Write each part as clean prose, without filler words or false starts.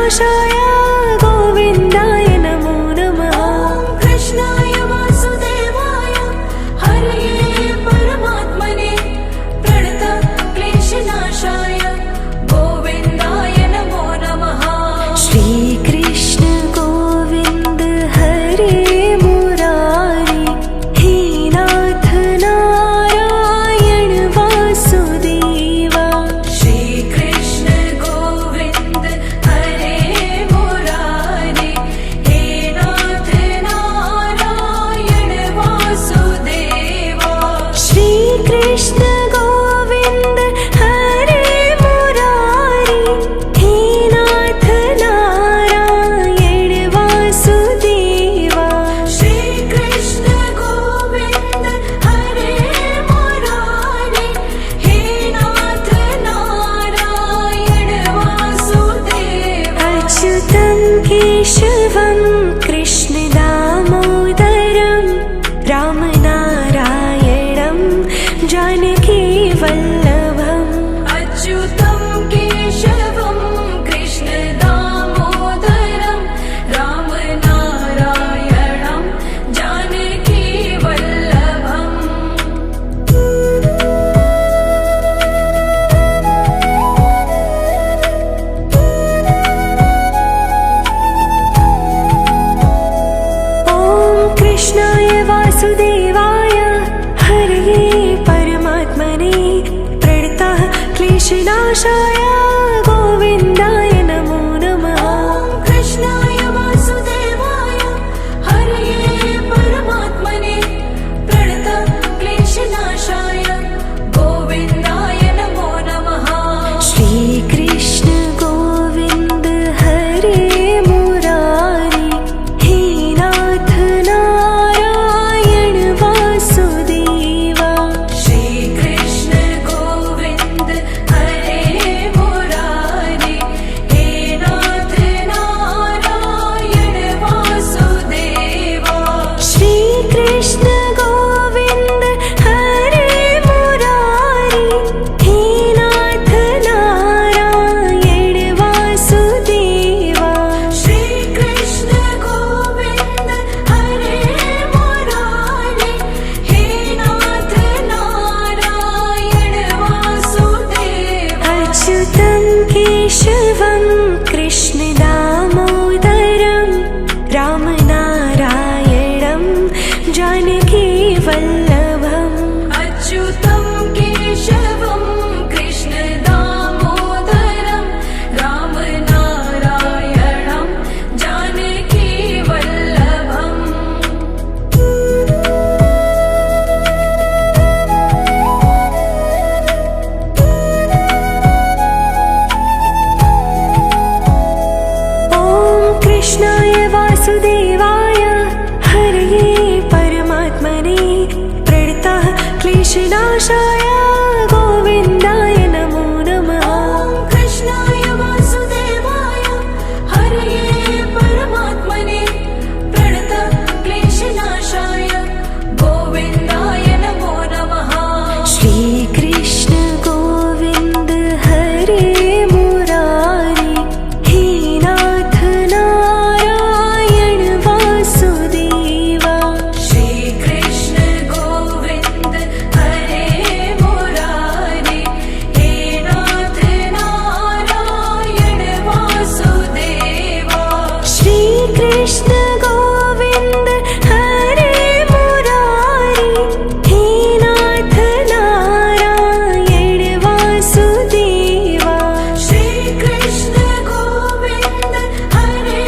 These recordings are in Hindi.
कृष्णनाशाय गोविन्दाय नमो नमः। ॐ कृष्णाय वासुदेवाय हरये परमात्मने प्रणतक्लेशनाशाय गोविन्दाय नमो नमः। श्रीकृष्ण गोविन्द हरे मुरारी हे नाथ नारायण वासुदेवा। श्रीकृष्ण गोविन्द हरे मुरारी हे नाथ नारायण वासुदेवा। श्रीकृष्ण गोविन्द हरे मुरारी हे नाथ नारायण वासुदेवा। श्रीकृष्ण गोविन्द हरे मुरारी हे नाथ नारायण वासुदेवा। अच्युतं केशवं कृष्ण दामोदरं रामनारायणं जानकी वल्लभम्। अच्युतं केशवं कृष्ण दामोदरं रामनारायणं जानकी वल्लभम्। ॐ कृष्णाय वासुदेवाय हरये परमात्मने प्रणतः क्लेशनाशाय गोविन्दाय नमो नमः। ॐ कृष्णाय वासुदेवाय हरये परमात्मने प्रणतः क्लेशनाशाय गोविन्दाय नमो नमः। श्रीकृष्ण गोविन्द हरे मुरारी हे नाथ नारायण वासुदेवा। श्रीकृष्ण गोविन्द हरे मुरारी हे नाथ नारायण वासुदेवा। श्रीकृष्ण गोविन्द हरे मुरारी हे नाथ नारायण वासुदेवा। श्रीकृष्ण गोविन्द हरे मुरारी हे नाथ नारायण वासुदेवा। अच्युतं केशवं कृष्ण दामोदरं रामनारायणं जानकी वल्लभम्। अच्युतं केशवं कृष्ण दामोदरं रामनारायणं जानकी वल्लभम्। ॐ कृष्णाय वासुदेवाय हरये परमात्मने प्रणतः क्लेशनाशाय गोविन्दाय नमो नमः। ॐ कृष्णाय वासुदेवाय हरये परमात्मने प्रणतः क्लेशनाशाय गोविन्दाय नमो नमः। श्रीकृष्ण गोविन्द हरे मुरारी हे नाथ नारायण वासुदेवा। श्रीकृष्ण गोविन्द हरे मुरारी हे नाथ नारायण वासुदेवा। श्रीकृष्ण गोविन्द हरे मुरारी हे नाथ नारायण वासुदेवा। श्रीकृष्ण गोविन्द हरे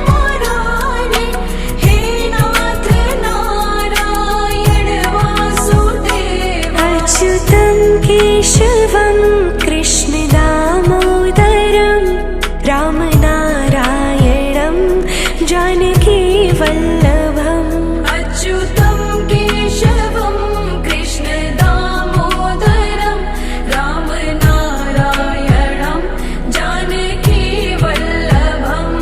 मुरारी हे नाथ नारायण वासुदेवा। अच्युतं केशवं कृष्ण दामोदरं रामनारायणं जानकी वल्लभम्। अच्युतं केशवं कृष्ण दामोदरं रामनारायणं जानकी वल्लभम्।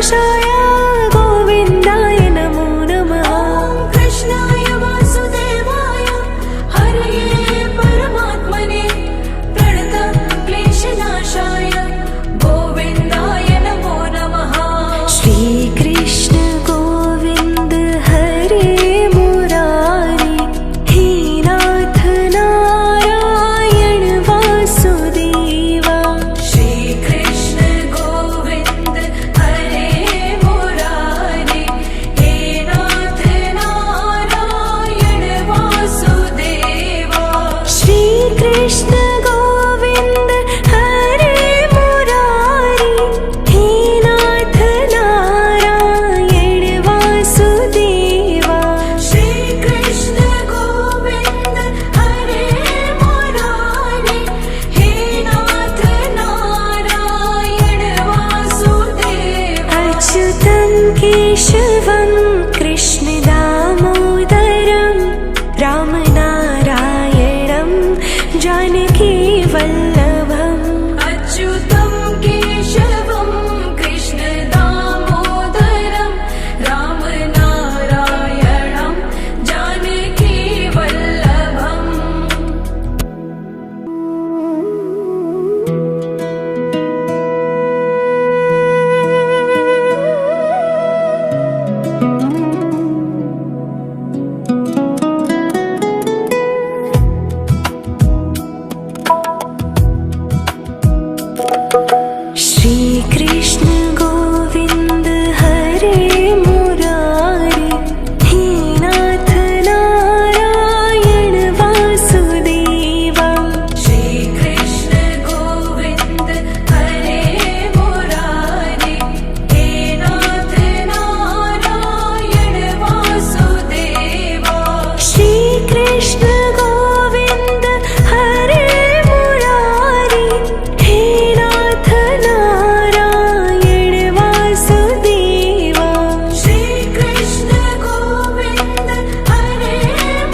कृष्णनाशाय गोविन्दाय नमो नमः। कृष्णाय वासुदेवाय हरये परमात्मने प्रणतक्लेशनाशाय गोविन्दाय नमो नमः। श्रीकृष्ण गोविन्द हरे मुरारी हे नाथ नारायण वासुदेवा। श्रीकृष्ण गोविन्द हरे मुरारी हे नाथ नारायण वासुदेवा। श्रीकृष्ण गोविन्द हरे मुरारी हे नाथ नारायण वासुदेवा। श्रीकृष्ण गोविन्द हरे मुरारी हे नाथ नारायण वासुदेवा। अच्युतं केशवं कृष्ण दामोदरं रामनारायणं जानकी वल्लभम्। अच्युतं केशवं कृष्ण दामोदरं रामनारायणं जानकी वल्लभम्। श्रीकृष्ण गोविन्द हरे मुरारी हे नाथ नारायण वासुदेवा। श्रीकृष्ण गोविन्द हरे मुरारी हे नाथ नारायण वासुदेवा। श्रीकृष्ण गोविन्द हरे मुरारी हे नाथ नारायण वासुदेवा। श्रीकृष्ण गोविन्द हरे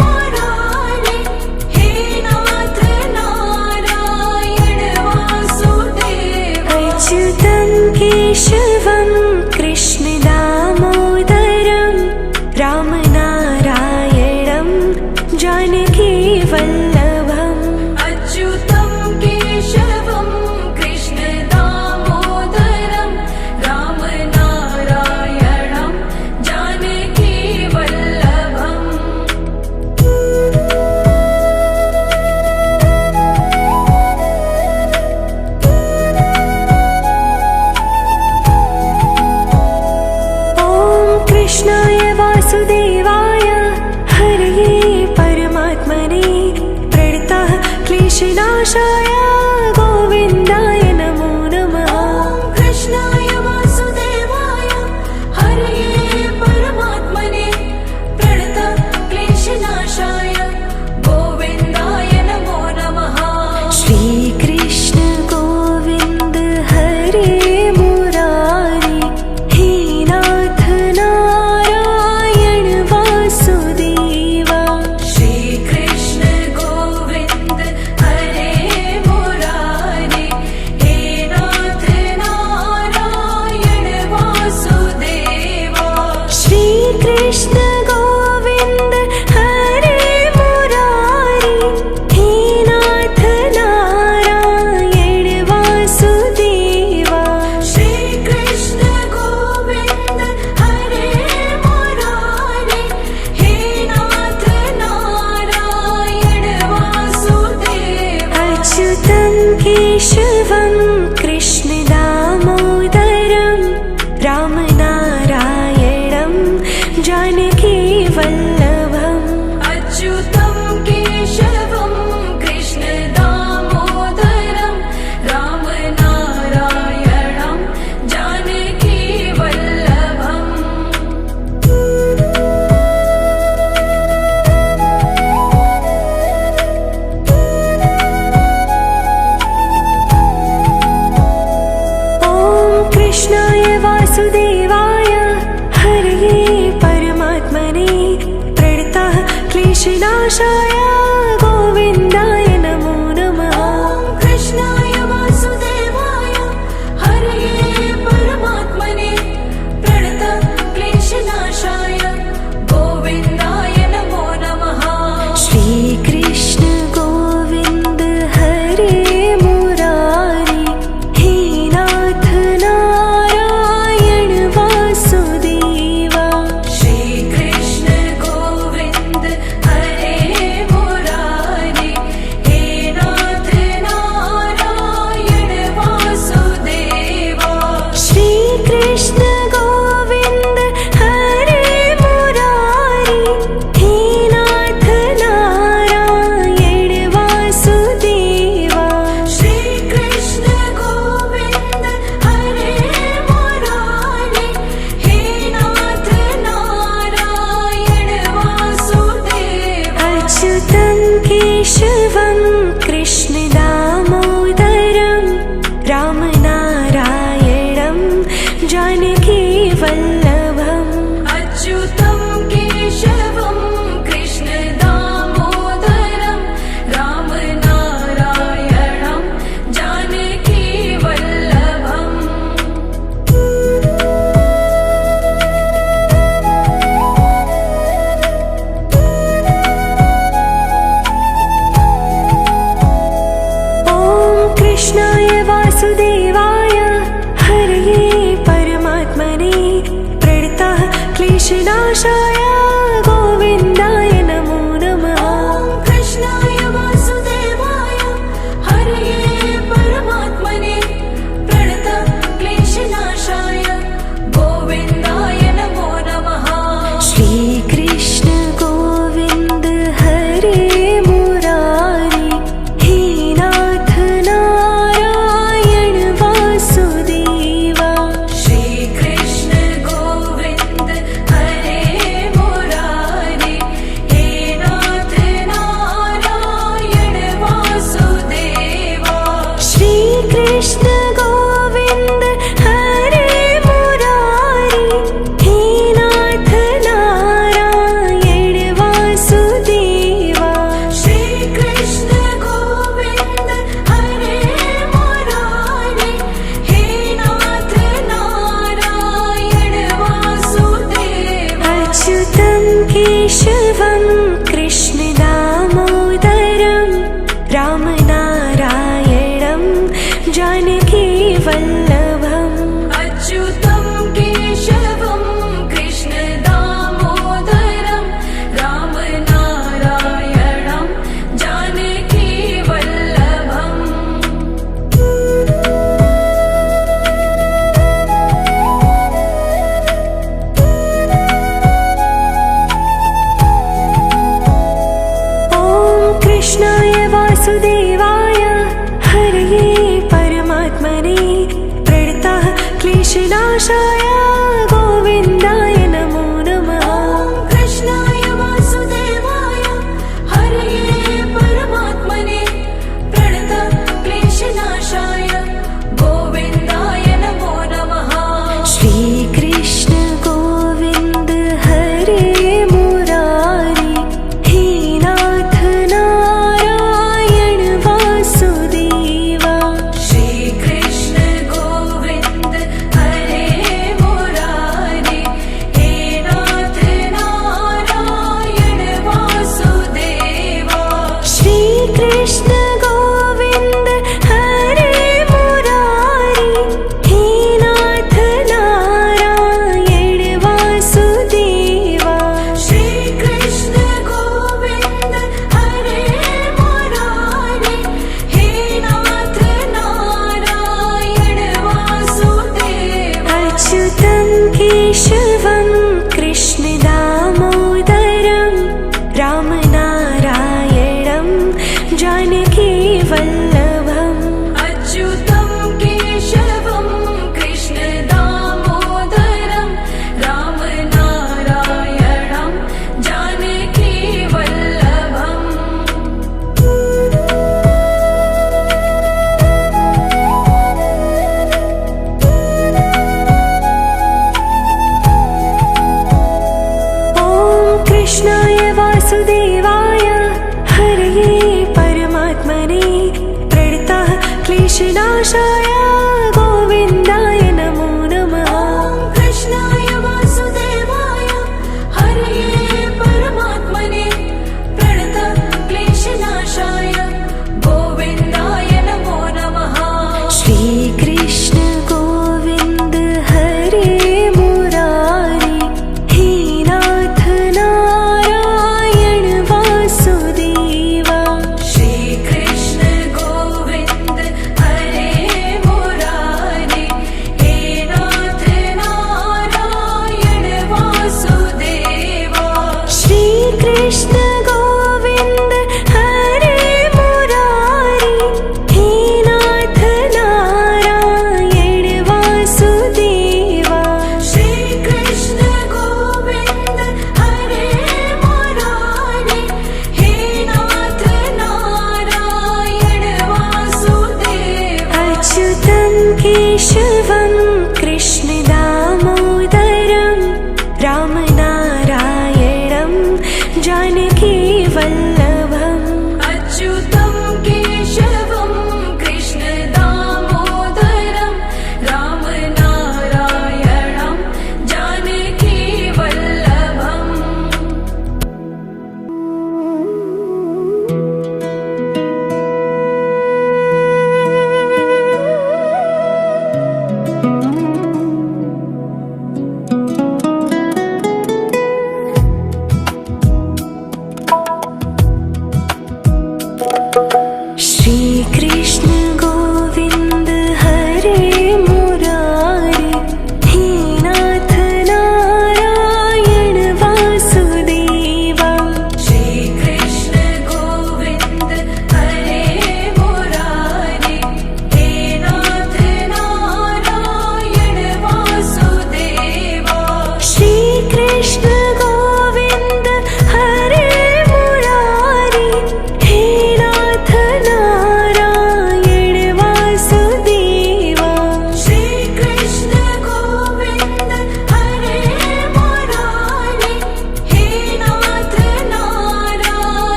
मुरारी हे नाथ नारायण वासुदेवा। अच्युतं केशवं कृष्ण दामोदरं रामनारायणं जानकी वल्लभम्। अच्युतं केशवं कृष्ण दामोदरं रामनारायणं जानकी वल्लभम्। ॐ कृष्णाय वासुदेवाय हरये परमात्मने प्रणतः क्लेशनाशाय गोविन्दाय नमो नमः। कृष्णाय वासुदेवाय हरये परमात्मने प्रणतः क्लेशनाशाय गोविन्दाय नमो नमः। श्रीकृष्ण गोविन्द हरे मुरारी हे नाथ नारायण वासुदेवा। श्रीकृष्ण गोविन्द हरे मुरारी हे नाथ नारायण वासुदेवा। श्रीकृष्ण गोविन्द हरे मुरारी हे नाथ नारायण वासुदेवा। श्रीकृष्ण गोविन्द हरे मुरारी हे नाथ नारायण वासुदेवा। अच्युतं केशवं कृष्ण दामोदरं रामनारायणं जानकी वल्लभम्। अच्युतं केशवं कृष्ण दामोदरं रामनारायणं जानकी वल्लभम्। ॐ कृष्णाय वासुदेवाय हरये परमात्मने प्रणतः क्लेशनाशाय गोविन्दाय नमो नमः। कृष्णाय वासुदेवाय हरये परमात्मने क्लेशनाशाय गोविन्दाय नमो नमः। ॐ कृष्णाय वासुदेवाय हरये परमात्मने प्रणतक्लेशनाशाय गोविन्दाय नमो नमः। श्रीकृष्ण गोविन्द हरे मुरारी हे नाथ नारायण वासुदेवा। श्रीकृष्ण गोविन्द हरे मुरारी हे नाथ नारायण वासुदेवा। श्रीकृष्ण गोविन्द हरे मुरारी हे नाथ नारायण वासुदेवा। श्रीकृष्ण गोविन्द हरे मुरारी हे नाथ नारायण वासुदेवा। अच्युतं केशवं कृष्ण दामोदरं रामनारायणं जानकी वल्लभम्। अच्युतं केशवं कृष्ण दामोदरं रामनारायणं जानकी वल्लभम्। ॐ कृष्णाय वासुदेवाय हरये परमात्मने प्रणतः क्लेशनाशाय गोविन्दाय नमो नमः। ॐ कृष्णाय वासुदेवाय हरये परमात्मने प्रणतः क्लेशनाशाय गोविन्दाय नमो नमः। श्रीकृष्ण गोविन्द हरे मुरारी हे नाथ नारायण वासुदेवा। श्रीकृष्ण गोविन्द हरे मुरारी हे नाथ नारायण वासुदेवा। श्रीकृष्ण गोविन्द हरे मुरारी हे नाथ नारायण वासुदेवा। श्रीकृष्ण गोविन्द हरे मुरारी हे नाथ नारायण वासुदेवा। अच्युतं केशवं कृष्ण दामोदरं रामनारायणं जानकी वल्लभम्। अच्युतं केशवं कृष्ण दामोदरं रामनारायणं जानकी वल्लभम्। ॐ कृष्णाय वासुदेवाय हरये परमात्मने प्रणतः क्लेशनाशाय गोविन्दाय नमो नमः। ॐ कृष्णाय वासुदेवाय हरये परमात्मने प्रणतः क्लेशनाशाय गोविन्दाय नमो नमः। श्रीकृष्ण गोविन्द हरे मुरारी हे नाथ नारायण वासुदेवा। श्रीकृष्ण गोविन्द हरे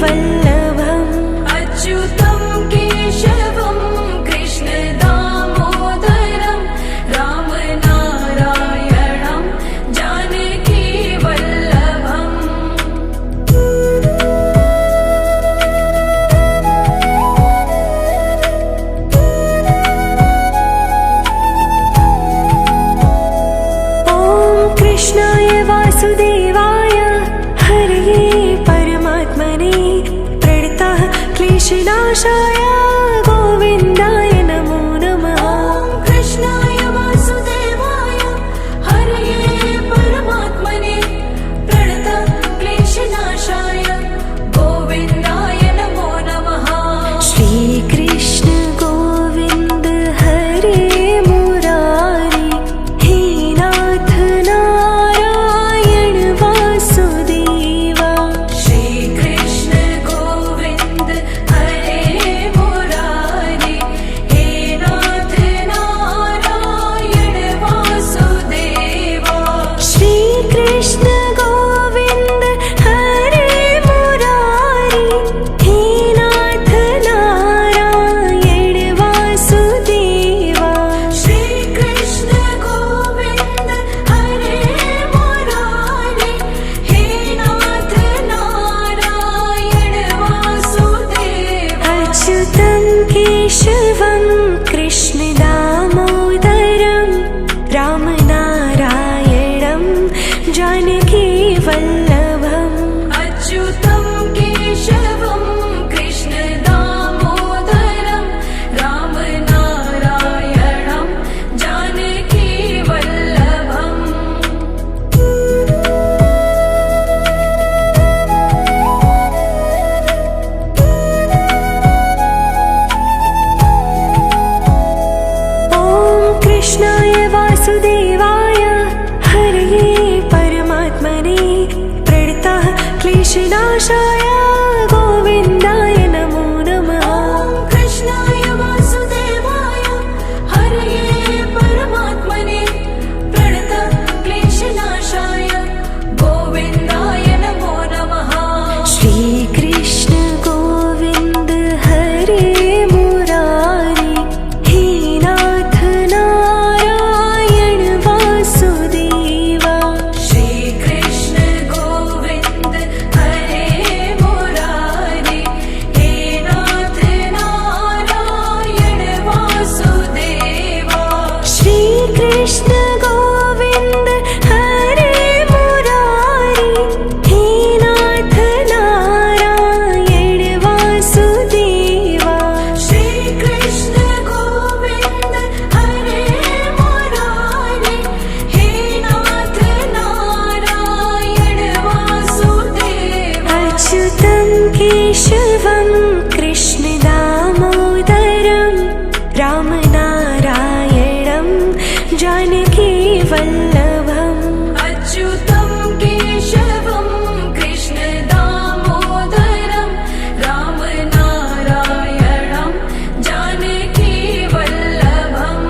वल्लभम् अच्युतं केशवं कृष्ण दामोदरं रामनारायणं जानकी वल्लभम् ॐ कृष्णाय वासुदेवाय हरये परमात्मने प्रणतः क्लेशनाशाय गोविन्दाय नमो नमः ॐ कृष्णाय वासुदेवाय हरये परमात्मने प्रणतः क्लेशनाशाय गोविन्दाय नमो नमः श्रीकृष्ण गोविन्द हरे मुरारी हे नाथ नारायण वासुदेवा श्रीकृष्ण गोविन्द हरे मुरारी हे नाथ नारायण वासुदेवा श्रीकृष्ण गोविन्द हरे मुरारी हे नाथ नारायण वासुदेवा श्रीकृष्ण गोविन्द हरे मुरारी हे नाथ नारायण वासुदेवा अच्युतं केशवं कृष्ण दामोदरं रामनारायणं जानकी वल्लभम् अच्युतं केशवं कृष्ण दामोदरं रामनारायणं जानकी वल्लभम् ॐ कृष्णाय वासुदेवाय हरये परमात्मने प्रणतः क्लेशनाशाय गोविन्दाय नमो नमः ॐ कृष्णाय वासुदेवाय हरये परमात्मने प्रणतः क्लेशनाशाय गोविन्दाय नमो नमः श्रीकृष्ण गोविन्द हरे मुरारी हे नाथ नारायण वासुदेवा श्रीकृष्ण गोविन्द हरे मुरारी हे नाथ नारायण वासुदेवा श्रीकृष्ण गोविन्द हरे मुरारी हे नाथ नारायण वासुदेवा श्रीकृष्ण गोविन्द हरे मुरारी हे नाथ नारायण वासुदेवा अच्युतं केशवं कृष्ण दामोदरं रामनारायणं जानकी वल्लभम् अच्युतं केशवं कृष्ण दामोदरं रामनारायणं जानकी वल्लभम्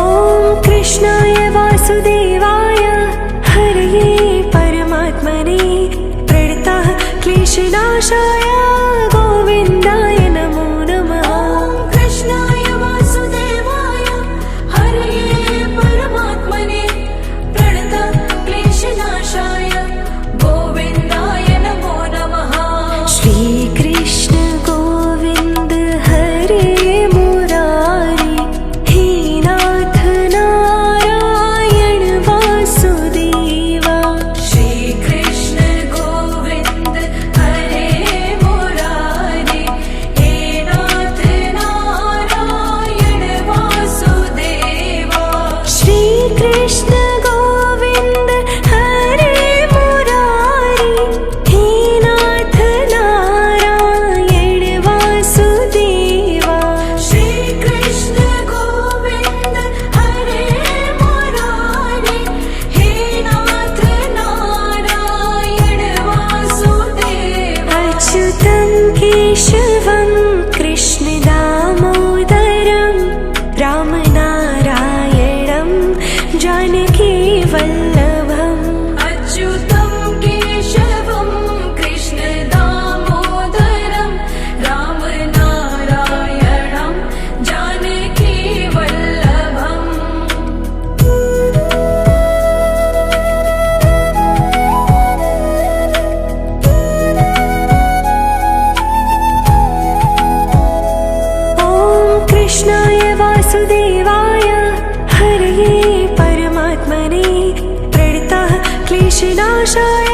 ॐ कृष्णाय वासुदेवाय हरये परमात्मने प्रणतः क्लेशनाशाय गोविन्दाय नमो नमः ॐ कृष्णाय वासुदेवाय हरये परमात्मने प्रणतः क्लेशनाशाय गोविन्दाय नमो नमः श्रीकृष्ण गोविन्द हरे मुरारी हे नाथ नारायण वासुदेवा श्रीकृष्ण गोविन्द हरे क्लेशनाशाय